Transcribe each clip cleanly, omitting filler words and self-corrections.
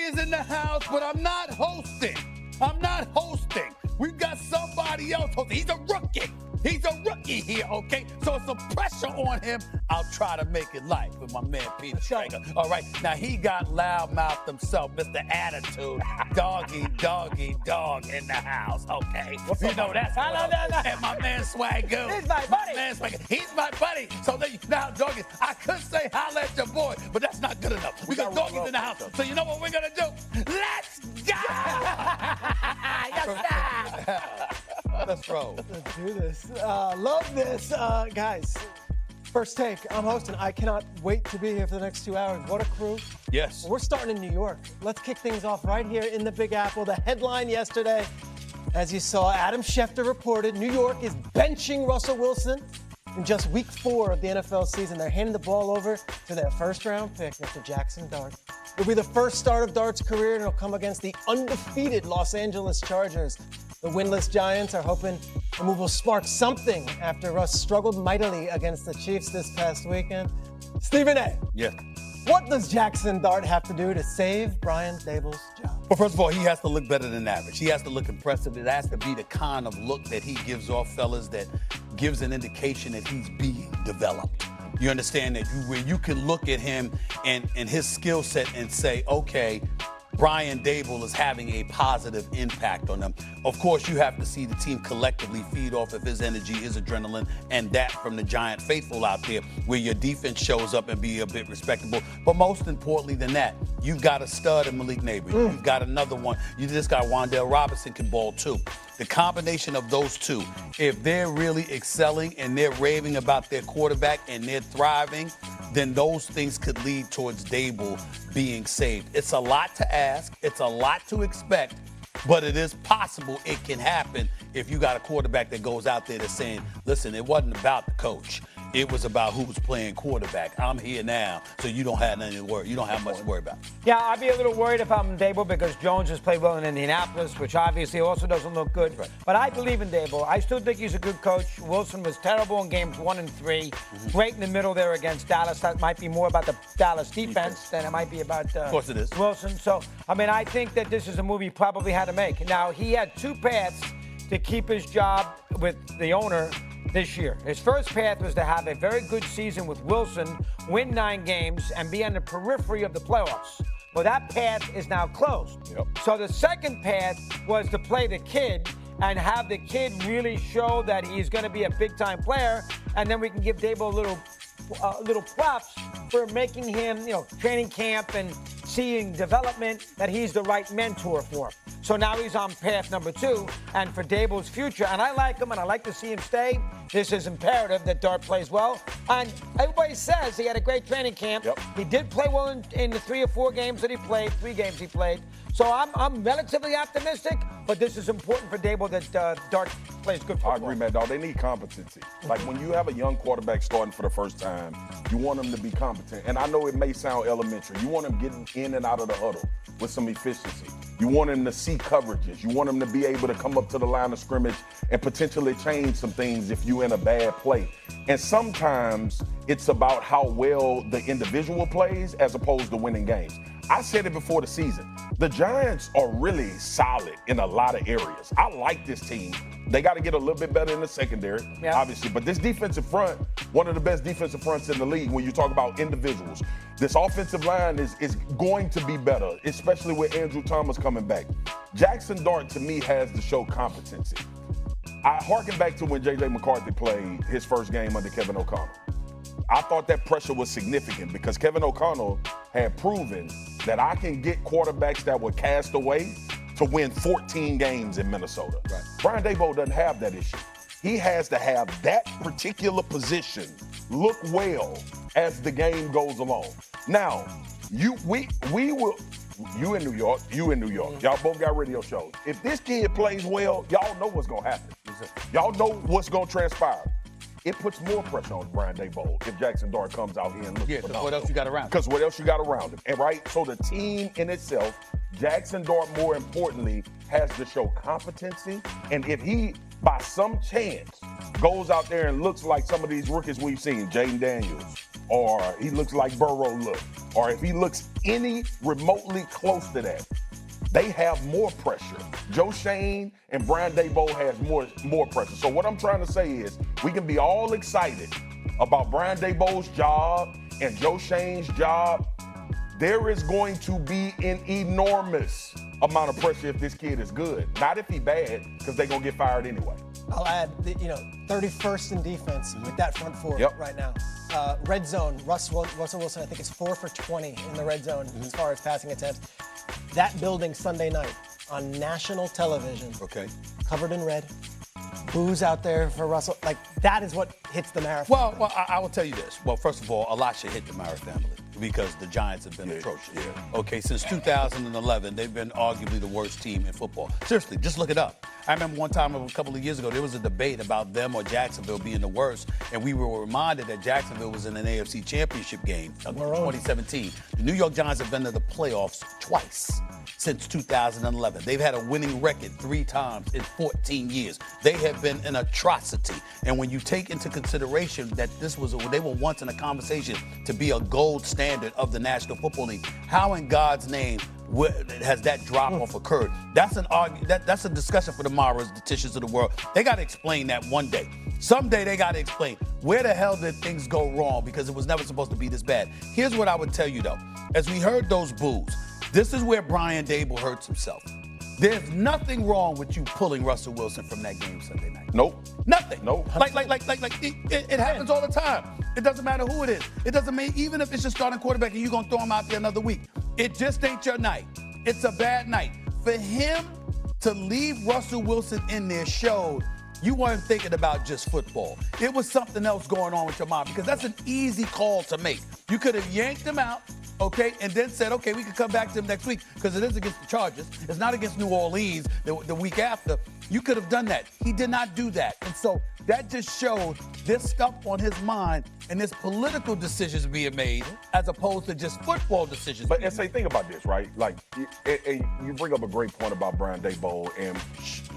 is in the house, but I'm not hosting. We've got somebody else hosting. He's a rookie. He's a rookie here, okay? So it's some pressure on him. I'll try to make it light with my man Peter Schrager. All right, now he got loudmouth himself, Mr. Attitude, doggy dog in the house, okay? You know that's no. And my man Swagoo. He's my buddy. He's my buddy. So now, doggies, I could say holla at your boy, but that's not good enough. We got doggies in the house. So you know what we're gonna do? Let's go! Let's roll. Let's do this. Love this. Guys, first take. I'm hosting. I cannot wait to be here for the next 2 hours. What a crew. Yes. We're starting in New York. Let's kick things off right here in the Big Apple. The headline yesterday, as you saw, Adam Schefter reported New York is benching Russell Wilson in just week 4 of the NFL season. They're handing the ball over to their first-round pick, Mr. Jackson Dart. It'll be the first start of Dart's career, and it'll come against the undefeated Los Angeles Chargers. The winless Giants are hoping the move will spark something after Russ struggled mightily against the Chiefs this past weekend. Stephen A. Yeah. What does Jackson Dart have to do to save Brian Daboll's job? Well, first of all, he has to look better than average. He has to look impressive. It has to be the kind of look that he gives off, fellas, that gives an indication that he's being developed. You understand that where you can look at him and his skill set and say, okay, Brian Daboll is having a positive impact on them. Of course, you have to see the team collectively feed off of his energy, his adrenaline, and that from the Giant faithful out there, where your defense shows up and be a bit respectable. But most importantly than that, you've got a stud in Malik Nabry. You've got another one. This guy, Wan'Dale Robinson, can ball too. The combination of those two, if they're really excelling and they're raving about their quarterback and they're thriving, then those things could lead towards Daboll being saved. It's a lot to ask. It's a lot to expect. But it is possible it can happen if you got a quarterback that goes out there that's saying, listen, it wasn't about the coach. It was about who was playing quarterback. I'm here now, so you don't have nothing to worry. You don't have much to worry about. Yeah, I'd be a little worried if I'm Daboll because Jones has played well in Indianapolis, which obviously also doesn't look good. Right. But I believe in Daboll. I still think he's a good coach. Wilson was terrible in games 1 and 3. Great in the middle there against Dallas. That might be more about the Dallas defense than it might be about of course it is. Wilson. So, I mean, I think that this is a move he probably had to make. Now, he had 2 paths to keep his job with the owner this year. His first path was to have a very good season with Wilson, win 9 games, and be on the periphery of the playoffs. Well, that path is now closed. Yep. So the second path was to play the kid and have the kid really show that he's going to be a big-time player, and then we can give Daboll a little props for making him, training camp and seeing development, that he's the right mentor for him. So now he's on path number 2, and for Daboll's future, and I like him, and I like to see him stay. This is imperative that Dart plays well. And everybody says he had a great training camp. Yep. He did play well in the 3 or 4 games that he played, 3 games he played. So I'm relatively optimistic, but this is important for Daboll that Dart plays good football. I agree, Matt Dog. They need competency. Like when you have a young quarterback starting for the first time, you want him to be competent. And I know it may sound elementary. You want him getting in and out of the huddle with some efficiency. You want him to see coverages. You want him to be able to come up to the line of scrimmage and potentially change some things if you're in a bad play. And sometimes it's about how well the individual plays as opposed to winning games. I said it before the season. The Giants are really solid in a lot of areas. I like this team. They got to get a little bit better in the secondary, obviously. But this defensive front, one of the best defensive fronts in the league when you talk about individuals. This offensive line is going to be better, especially with Andrew Thomas coming back. Jackson Dart, to me, has to show competency. I harken back to when J.J. McCarthy played his first game under Kevin O'Connell. I thought that pressure was significant because Kevin O'Connell had proven that I can get quarterbacks that were cast away to win 14 games in Minnesota. Right. Brian Daboll doesn't have that issue. He has to have that particular position look well as the game goes along. Now, you in New York, y'all both got radio shows. If this kid plays well, y'all know what's gonna happen. Y'all know what's gonna transpire. It puts more pressure on Brian Daboll if Jackson Dart comes out here and looks phenomenal. What else you got around him? Because what else you got around him, and right? So the team in itself, Jackson Dart, more importantly, has to show competency. And if he, by some chance, goes out there and looks like some of these rookies we've seen, Jaden Daniels, or he looks like Burrow look, or if he looks any remotely close to that, they have more pressure. Joe Shane and Brian Daboll has more pressure. So what I'm trying to say is we can be all excited about Brian Daboll's job and Joe Shane's job. There is going to be an enormous amount of pressure if this kid is good. Not if he bad, because they're going to get fired anyway. I'll add, 31st in defense with that front four right now. Red zone, Russell Wilson, I think, is 4 for 20 in the red zone as far as passing attempts. That building Sunday night on national television, covered in red, boos out there for Russell. Like, that is what hits the Mara family. Well, I will tell you this. Well, first of all, a lot should hit the Mara family because the Giants have been atrocious. Okay, since 2011, they've been arguably the worst team in football. Seriously, just look it up. I remember one time a couple of years ago, there was a debate about them or Jacksonville being the worst, and we were reminded that Jacksonville was in an AFC Championship game in 2017. The New York Giants have been to the playoffs twice since 2011. They've had a winning record 3 times in 14 years. They have been an atrocity. And when you take into consideration that they were once in a conversation to be a gold standard of the National Football League, how in God's name has that drop-off occurred? That's that's a discussion for the Maras, the Tishes of the world. They got to explain that one day. Someday they got to explain where the hell did things go wrong, because it was never supposed to be this bad. Here's what I would tell you, though. As we heard those boos, this is where Brian Daboll hurts himself. There's nothing wrong with you pulling Russell Wilson from that game Sunday night. Nope. Nothing. Nope. It happens all the time. It doesn't matter who it is. It doesn't mean, even if it's your starting quarterback and you're going to throw him out there another week. It just ain't your night. It's a bad night. For him to leave Russell Wilson in there showed you weren't thinking about just football. It was something else going on with your mind, because that's an easy call to make. You could have yanked him out, and then said, we can come back to him next week, because it is against the Chargers. It's not against New Orleans the week after. You could have done that. He did not do that. And so that just showed this stuff on his mind and this political decisions being made as opposed to just football decisions. But say, think about this, right? Like, you bring up a great point about Brian Daboll and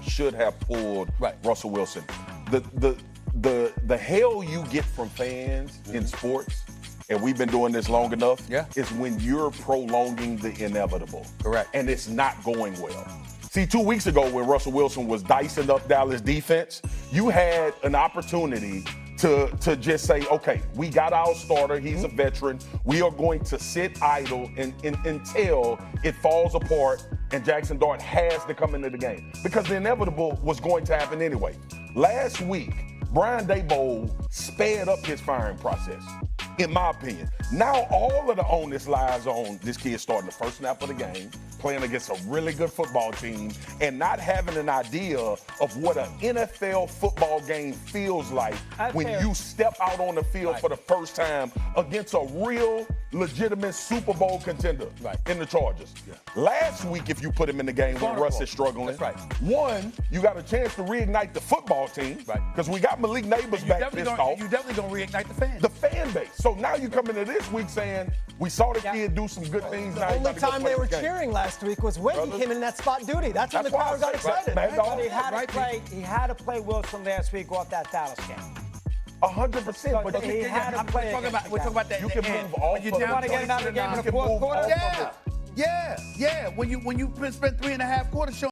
should have pulled Russell Wilson. The hell you get from fans in sports, and we've been doing this long enough, is when you're prolonging the inevitable. Correct. And it's not going well. See, 2 weeks ago when Russell Wilson was dicing up Dallas defense, you had an opportunity to just say, we got our starter. He's a veteran. We are going to sit idle until it falls apart and Jackson Dart has to come into the game, because the inevitable was going to happen anyway. Last week, Brian Daboll sped up his firing process, in my opinion. Now all of the onus lies on this kid starting the first snap of the game, playing against a really good football team, and not having an idea of what an NFL football game feels like when you step out on the field for the first time against a real, legitimate Super Bowl contender in the Chargers. Last week, if you put him in the game when Russ is struggling, one, you got a chance to reignite the football team, because we got Malik Neighbors back pissed off. You definitely going to reignite the fans. The fan base. So now you come into this week saying, we saw the kid do some good things. The only time they were cheering last week was when he came in that spot duty. That's when the crowd got excited. He had to play Wilson last week off that Dallas game. 100%. But he had to play. We're talking about that. You can move off. You want to get another game in the fourth quarter? Yeah. When you spend 3.5 quarters showing